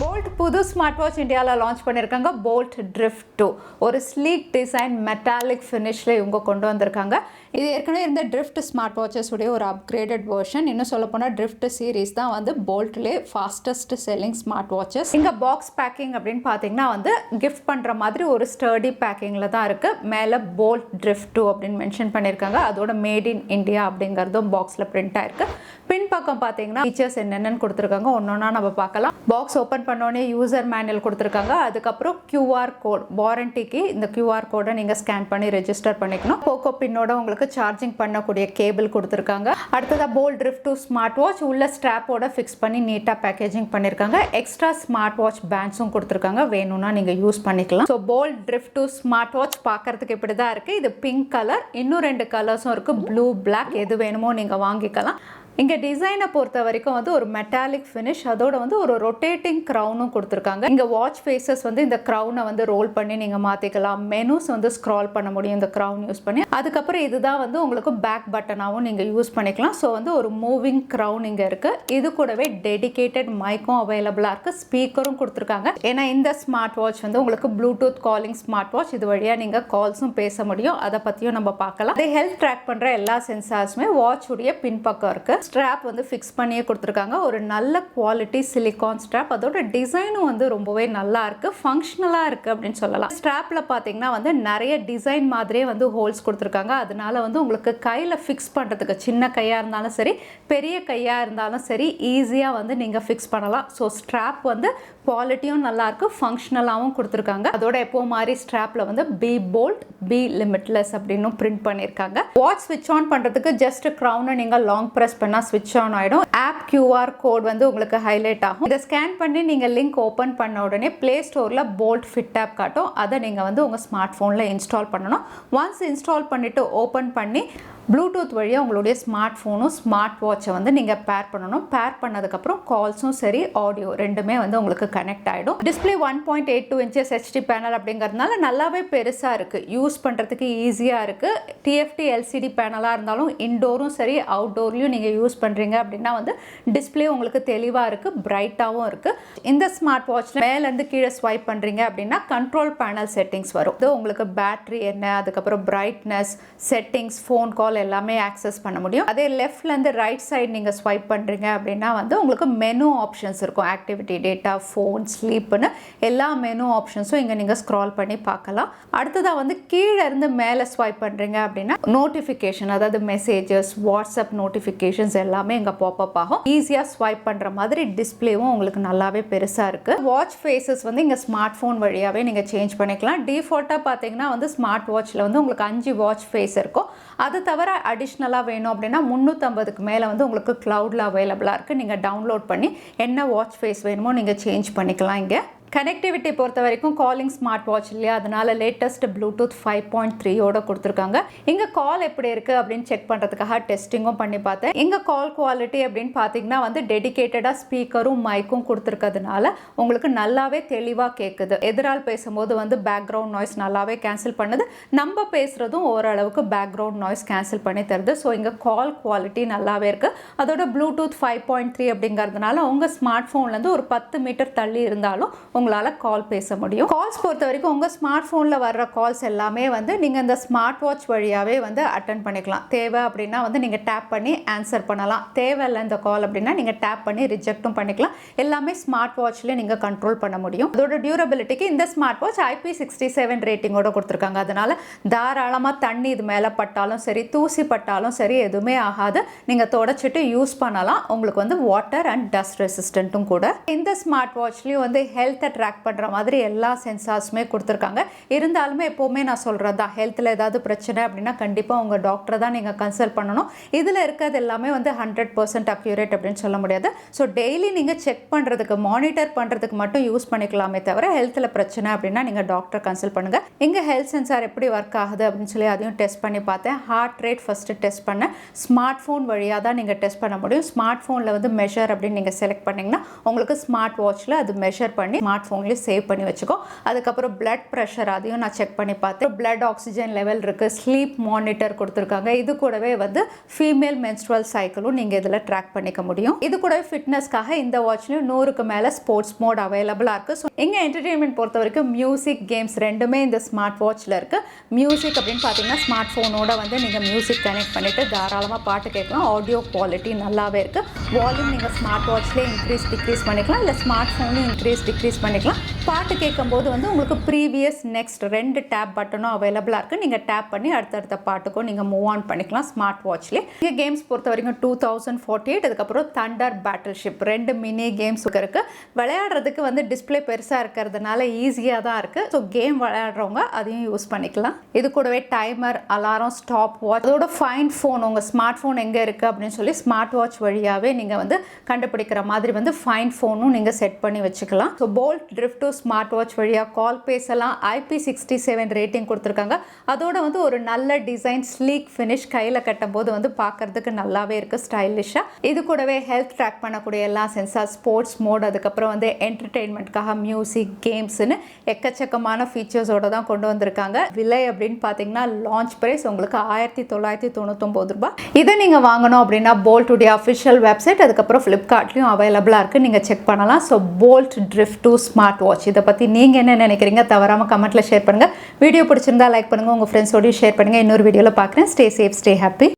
Boult புது smart watch இந்தியாவில் launch பண்ணியிருக்காங்க. Boult Drift 2 ஒரு ஸ்லீக் டிசைன் மெட்டாலிக் ஃபினிஷில் இவங்க கொண்டு வந்திருக்காங்க. இது ஏற்கனவே இருந்த Drift ஸ்மார்ட் வாட்சஸ் உடைய ஒரு அப்கிரேடட் வெர்ஷன். இன்னும் சொல்ல போனால் Drift சீரீஸ் தான் வந்து போல்ட்லேயே ஃபாஸ்டஸ்ட் செல்லிங் ஸ்மார்ட் வாட்சஸ். இங்கே பாக்ஸ் பேக்கிங் அப்படின்னு பார்த்தீங்கன்னா வந்து கிஃப்ட் பண்ணுற மாதிரி ஒரு ஸ்டர்டி பேக்கிங்கில் தான் இருக்குது. மேலே Boult Drift 2 அப்படின்னு மென்ஷன் பண்ணியிருக்காங்க. அதோட மேட் இன் இந்தியா அப்படிங்கிறதும் பாக்ஸில் பிரிண்ட் ஆயிருக்கு. பின்பக்கம் பார்த்தீங்கன்னா ஃபீச்சர்ஸ் என்னென்னு கொடுத்துருக்காங்க. ஒன்றொன்னா நம்ம பார்க்கலாம். பாக்ஸ் ஓப்பன் பண்ணோடனே யூசர் மேனுவல் கொடுத்துருக்காங்க. அதுக்கப்புறம் கியூஆர் கோட், வாரண்டிக்கு இந்த கியூஆர் கோடை நீங்கள் ஸ்கேன் பண்ணி ரெஜிஸ்டர் பண்ணிக்கணும். போக்கோ பின்னோட உங்களுக்கு சார்ஜிங் பண்ணக்கூடிய கேபிள் கொடுத்துருக்காங்க. அடுத்ததாக Boult Drift 2 ஸ்மார்ட் வாட்ச் உள்ள ஸ்ட்ராப்போட ஃபிக்ஸ் பண்ணி நீட்டாக பேக்கேஜிங் பண்ணியிருக்காங்க. எக்ஸ்ட்ரா ஸ்மார்ட் வாட்ச் பேண்ட்ஸும் கொடுத்துருக்காங்க. வேணும்னா நீங்கள் யூஸ் பண்ணிக்கலாம். So Boult Drift 2 smart watch பார்க்கறதுக்கு இப்படி தான் இருக்குது. இது பிங்க் கலர், இன்னும் 2 கலர்ஸும் இருக்குது, ப்ளூ பிளாக். எது வேணுமோ நீங்கள் வாங்கிக்கலாம். இங்கே டிசைனை பொறுத்த வரைக்கும் வந்து ஒரு மெட்டாலிக் ஃபினிஷ், அதோட வந்து ஒரு ரொட்டேட்டிங் க்ரௌனும் கொடுத்துருக்காங்க. இங்கே வாட்ச் ஃபேஸஸ் வந்து இந்த க்ரௌனை வந்து ரோல் பண்ணி நீங்கள் மாற்றிக்கலாம். மெனுஸ் வந்து ஸ்க்ரால் பண்ண முடியும் இந்த க்ரௌன் யூஸ் பண்ணி. அதுக்கப்புறம் இதுதான் வந்து உங்களுக்கு பேக் பட்டனாகவும் நீங்கள் யூஸ் பண்ணிக்கலாம். ஸோ வந்து ஒரு மூவிங் க்ரௌன் இங்கே இருக்குது. இது கூடவே டெடிகேட்டட் மைக்கும் அவைலபிளாக இருக்குது. ஸ்பீக்கரும் கொடுத்துருக்காங்க. ஏன்னா இந்த ஸ்மார்ட் வாட்ச் வந்து உங்களுக்கு ப்ளூடூத் காலிங் ஸ்மார்ட் வாட்ச். இது வழியாக நீங்கள் கால்ஸும் பேச முடியும். அதை பற்றியும் நம்ம பார்க்கலாம். அதே ஹெல்த் ட்ராக் பண்ணுற எல்லா சென்சார்ஸுமே வாட்ச் உடைய பின்பக்கம் இருக்குது. ஸ்ட்ராப் வந்து ஃபிக்ஸ் பண்ணியே கொடுத்துருக்காங்க. ஒரு நல்ல குவாலிட்டி சிலிகான் ஸ்ட்ராப். அதோட டிசைனும் வந்து ரொம்பவே நல்லா இருக்கு, ஃபங்க்ஷனலாக இருக்கு அப்படின்னு சொல்லலாம். ஸ்ட்ராப்ல பார்த்தீங்கன்னா வந்து நிறைய டிசைன் மாதிரியே வந்து ஹோல்ஸ் கொடுத்துருக்காங்க. அதனால வந்து உங்களுக்கு கையில் ஃபிக்ஸ் பண்ணுறதுக்கு, சின்ன கையாக இருந்தாலும் சரி பெரிய கையாக இருந்தாலும் சரி, ஈஸியாக வந்து நீங்கள் ஃபிக்ஸ் பண்ணலாம். ஸோ ஸ்ட்ராப் வந்து குவாலிட்டியும் நல்லா இருக்கு, ஃபங்க்ஷனலாகவும் கொடுத்துருக்காங்க. அதோட எப்போ மாதிரி ஸ்ட்ராப்ல வந்து பி போல்ட் பி லிமிட்லெஸ் அப்படின்னு பிரிண்ட் பண்ணியிருக்காங்க. வாட்ச் ஸ்விட்ச் ஆன் பண்ணுறதுக்கு ஜஸ்ட் க்ரௌனை நீங்கள் லாங் ப்ரெஸ் பண்ணால் ஸ்விட்ச் ஆன் ஆகிடும். ஆப் கியூஆர் கோட் வந்து உங்களுக்கு ஹைலைட் ஆகும். இதை ஸ்கேன் பண்ணி நீங்கள் லிங்க் ஓப்பன் பண்ண உடனே பிளே ஸ்டோரில் Boult ஃபிட் ஆப் காட்டும். அதை நீங்கள் வந்து உங்கள் ஸ்மார்ட் ஃபோனில் இன்ஸ்டால் பண்ணணும். ஒன்ஸ் இன்ஸ்டால் பண்ணிவிட்டு ஓப்பன் பண்ணி ப்ளூடூத் வழியாக உங்களுடைய ஸ்மார்ட் ஃபோனும் ஸ்மார்ட் வாட்சை வந்து நீங்கள் பேர் பண்ணணும். பேர் பண்ணதுக்கப்புறம் கால்ஸும் சரி ஆடியோ ரெண்டுமே வந்து உங்களுக்கு கனெக்ட் ஆகிடும். டிஸ்பிளே 1.82 இன்ச்சஸ் ஹெச்டி பேனல் அப்படிங்கிறதுனால நல்லாவே பெருசாக இருக்குது. யூஸ் பண்ணுறதுக்கு ஈஸியாக இருக்குது. டிஎஃப்டி எல்சிடி பேனலாக இருந்தாலும் இன்டோரும் சரி அவுட்டோர்லையும் நீங்கள் யூஸ் பண்ணுறீங்க அப்படின்னா வந்து டிஸ்பிளே உங்களுக்கு தெளிவாக இருக்குது, பிரைட்டாகவும் இருக்குது. இந்த ஸ்மார்ட் வாட்சில் மேலேருந்து கீழே ஸ்வைப் பண்ணுறீங்க அப்படின்னா கண்ட்ரோல் பேனல் செட்டிங்ஸ் வரும். இது உங்களுக்கு பேட்டரி என்ன, அதுக்கப்புறம் பிரைட்னஸ், செட்டிங்ஸ், ஃபோன் கால் எல்லாமே ஆக்சஸ் பண்ண முடியும். அதே லெஃப்ட்லேருந்து ரைட் சைடு நீங்கள் ஸ்வைப் பண்ணுறீங்க அப்படின்னா வந்து உங்களுக்கு மெனு ஆப்ஷன்ஸ் இருக்கும். ஆக்டிவிட்டி, டேட்டா, ஃபோன், ஸ்லீப்னு எல்லா மெனு ஆப்ஷன்ஸும் இங்கே நீங்கள் ஸ்க்ரால் பண்ணி பார்க்கலாம். அடுத்ததாக வந்து கீழே இருந்து மேலே ஸ்வைப் பண்ணுறீங்க அப்படின்னா நோட்டிஃபிகேஷன், அதாவது மெசேஜஸ், வாட்ஸ்அப் நோட்டிஃபிகேஷன்ஸ் எல்லாமே இங்கே பாப்அப் ஆகும். ஈஸியாக ஸ்வைப் பண்ணுற மாதிரி டிஸ்பிளேவும் உங்களுக்கு நல்லாவே பெருசாக இருக்குது. வாட்ச் ஃபேஸஸ் வந்து இங்கே ஸ்மார்ட் ஃபோன் வழியாகவே நீங்கள் சேஞ்ச் பண்ணிக்கலாம். டிஃபால்ட்டாக பார்த்தீங்கன்னா வந்து ஸ்மார்ட் வாட்சில் வந்து உங்களுக்கு 5 வாட்ச் ஃபேஸ் இருக்கும். அது தவிர அடிஷ்னலாக வேணும் அப்படின்னா 350க்கு மேலே வந்து உங்களுக்கு க்ளவுடில் அவைலபிளாக இருக்குது. நீங்கள் டவுன்லோட் பண்ணி என்ன வாட்ச் ஃபேஸ் வேணுமோ நீங்கள் சேஞ்ச் பண்ணிக்கலாம். இங்கே கனெக்டிவிட்டி பொறுத்த வரைக்கும் காலிங் ஸ்மார்ட் வாட்ச் இல்லையா, அதனால லேட்டஸ்ட் ப்ளூடூத் 5.3 கொடுத்துருக்காங்க. இங்கே கால் எப்படி இருக்குது அப்படின்னு செக் பண்ணுறதுக்காக டெஸ்டிங்கும் பண்ணி பார்த்தேன். இங்கே கால் குவாலிட்டி அப்படின்னு பார்த்தீங்கன்னா வந்து டெடிகேட்டடாக ஸ்பீக்கரும் மைக்கும் கொடுத்துருக்கிறதுனால உங்களுக்கு நல்லாவே தெளிவாக கேட்குது. எதிரால் பேசும்போது வந்து பேக்ரவுண்ட் நாய்ஸ் நல்லாவே கேன்சல் பண்ணுது. நம்ம பேசுகிறதும் ஓரளவுக்கு பேக்ரவுண்ட் நாய்ஸ் கேன்சல் பண்ணி தருது. ஸோ இங்கே கால் குவாலிட்டி நல்லாவே இருக்குது. அதோட ப்ளூடூத் 5.3 அப்படிங்கிறதுனால உங்கள் ஸ்மார்ட் ஃபோன்லேருந்து ஒரு 10 மீட்டர் தள்ளி இருந்தாலும் உங்களால் கால் பேச முடியும். கால்ஸ் பொறுத்த வரைக்கும் உங்கள் ஸ்மார்ட் ஃபோனில் வர்ற கால்ஸ் எல்லாமே வந்து நீங்கள் இந்த ஸ்மார்ட் வாட்ச் வழியாகவே வந்து அட்டன் பண்ணிக்கலாம். தேவை அப்படின்னா வந்து நீங்கள் டேப் பண்ணி ஆன்சர் பண்ணலாம். தேவையில்லை இந்த கால் அப்படின்னா நீங்கள் டேப் பண்ணி ரிஜெக்டும் பண்ணிக்கலாம். எல்லாமே ஸ்மார்ட் வாட்ச்லேயே நீங்கள் கண்ட்ரோல் பண்ண முடியும். அதோட டியூரபிலிட்டிக்கு இந்த ஸ்மார்ட் வாட்ச் IP67 ரேட்டிங்கோட கொடுத்துருக்காங்க. அதனால தாராளமாக தண்ணி இது மேலே பட்டாலும் சரி, தூசி பட்டாலும் சரி எதுவுமே ஆகாது. நீங்கள் தொடச்சிட்டு யூஸ் பண்ணலாம். உங்களுக்கு வந்து வாட்டர் அண்ட் டஸ்ட் ரெசிஸ்டன்ட்டும் கூட. இந்த ஸ்மார்ட் வாட்ச்லேயும் வந்து ஹெல்த் ட்ராக் பண்ணுற மாதிரி எல்லா சென்சார்ஸுமே கொடுத்துருக்காங்க. இருந்தாலுமே எப்போவுமே நான் சொல்கிறது தான், ஹெல்த்தில் ஏதாவது பிரச்சனை அப்படின்னா கண்டிப்பாக உங்கள் டாக்டரை தான் நீங்கள் கன்சல்ட் பண்ணணும். இதில் இருக்கிறது எல்லாமே வந்து 100% அக்யூரேட் அப்படின்னு சொல்ல முடியாது. ஸோ டெய்லி நீங்கள் செக் பண்ணுறதுக்கு, மானிட்டர் பண்ணுறதுக்கு மட்டும் யூஸ் பண்ணிக்கலாமே தவிர ஹெல்த்தில் பிரச்சனை அப்படின்னா நீங்கள் டாக்டரை கன்சல்ட் பண்ணுங்கள். இங்கே ஹெல்த் சென்சார் எப்படி ஒர்க் ஆகுது அப்படின்னு சொல்லி அதையும் டெஸ்ட் பண்ணி பார்த்தேன். ஹார்ட் ரேட் ஃபஸ்ட்டு டெஸ்ட் பண்ணேன். ஸ்மார்ட் ஃபோன் வழியாக தான் நீங்கள் டெஸ்ட் பண்ண முடியும். ஸ்மார்ட் ஃபோனில் வந்து மெஷர் அப்படின்னு நீங்கள் செலக்ட் பண்ணிங்கன்னா உங்களுக்கு ஸ்மார்ட் வாட்சில் அது மெஷர் பண்ணி ஸ்மார்ட் ஸ்மார்ட் ஃபோன்லேயும் சேவ் பண்ணி வச்சுக்கோ. அதுக்கப்புறம் பிளட் ப்ரெஷர் அதையும் நான் செக் பண்ணி பார்த்தேன். பிளட் ஆக்சிஜன் லெவல் இருக்குது, ஸ்லீப் மானிட்டர் கொடுத்துருக்காங்க. இது கூடவே வந்து ஃபீமேல் மென்ஸ்ட்ரல் சைக்கிளும் நீங்கள் இதில் ட்ராக் பண்ணிக்க முடியும். இது கூடவே ஃபிட்னஸ்க்காக இந்த வாட்ச்லையும் 100க்கு மேலே ஸ்போர்ட்ஸ் மோட் அவைலபிளாக இருக்குது. ஸோ இங்கே என்டர்டெயின்மெண்ட் பொறுத்த வரைக்கும் மியூசிக், கேம்ஸ் ரெண்டுமே இந்த ஸ்மார்ட் வாட்சில் இருக்குது. மியூசிக் அப்படின்னு பார்த்தீங்கன்னா ஸ்மார்ட் ஃபோனோட வந்து நீங்கள் மியூசிக் கனெக்ட் பண்ணிவிட்டு தாராளமாக பாட்டு கேட்கலாம். ஆடியோ குவாலிட்டி நல்லாவே இருக்குது. வால்யூம் நீங்கள் ஸ்மார்ட் வாட்ச்லேயே இன்க்ரீஸ் டிக்ரீஸ் பண்ணிக்கலாம், இல்லை ஸ்மார்ட் ஃபோன்லையும் இன்க்ரீஸ் டிக்ரீஸ் பண்ணிக்கலாம். பாட்டு கேட்கும்போது வந்து உங்களுக்கு ப்ரீவியஸ், நெக்ஸ்ட் 2 டேப் பட்டனும் அவைலபிளாக இருக்குது. நீங்கள் டேப் பண்ணி அடுத்தடுத்த பாட்டுக்கும் நீங்கள் மூவ் ஆன் பண்ணிக்கலாம் ஸ்மார்ட் வாட்ச்லேயே. இங்கே கேம்ஸ் பொறுத்த வரைக்கும் 2048, அதுக்கப்புறம் தண்டர் பேட்டில்ஷிப் 2 மினி கேம்ஸ் இருக்குது. விளையாடுறதுக்கு வந்து டிஸ்பிளே பெருசாக இருக்கிறதுனால ஈஸியாக தான் இருக்குது. ஸோ கேம் விளையாடுறவங்க அதையும் யூஸ் பண்ணிக்கலாம். இது கூடவே டைமர், அலாரம், ஸ்டாப் வாட்ச், அதோட ஃபைண்ட் ஃபோன், உங்கள் ஸ்மார்ட் ஃபோன் எங்கே இருக்குது அப்படின்னு சொல்லி ஸ்மார்ட் வாட்ச் வழியாகவே நீங்கள் வந்து கண்டுபிடிக்கிற மாதிரி வந்து ஃபைண்ட் ஃபோனும் நீங்கள் செட் பண்ணி வச்சுக்கலாம். So Boult Drift 2 smart watch வழியாக கால் பேசலாம். IP67 ரேட்டிங் கொடுத்துருக்காங்க. அதோட வந்து ஒரு நல்ல டிசைன், ஸ்லீக் ஃபினிஷ், கையில் கட்டும் போது வந்து பார்க்கறதுக்கு நல்லாவே இருக்குது, ஸ்டைலிஷாக. இது கூடவே ஹெல்த் ட்ராக் பண்ணக்கூடிய எல்லா சென்சார், ஸ்போர்ட்ஸ் மோட், அதுக்கப்புறம் வந்து என்டர்டெயின்மெண்ட்காக மியூசிக், கேம்ஸ்னு எக்கச்சக்கமான ஃபீச்சர்ஸோட தான் கொண்டு வந்திருக்காங்க. விலை அப்படின்னு பார்த்தீங்கன்னா லான்ச் ப்ரைஸ் உங்களுக்கு 1999 ரூபாய். இதை நீங்கள் வாங்கணும் அப்படின்னா போல்ட்டுடைய அஃபிஷியல் வெப்சைட், அதுக்கப்புறம் ஃப்ளிப்கார்ட்லையும் அவைலபிளாக இருக்குது, நீங்கள் செக் பண்ணலாம். So Boult Drift 2 smart watch இதை பற்றி நீங்கள் என்ன நினைக்கிறீங்க தவறாமல் கமெண்ட்டில் ஷேர் பண்ணுங்கள். வீடியோ பிடிச்சிருந்தா லைக் பண்ணுங்கள், உங்கள் ஃப்ரெண்ட்ஸோடையும் ஷேர் பண்ணுங்கள். இன்னொரு வீடியோவில் பார்க்குறேன். Stay safe, stay happy.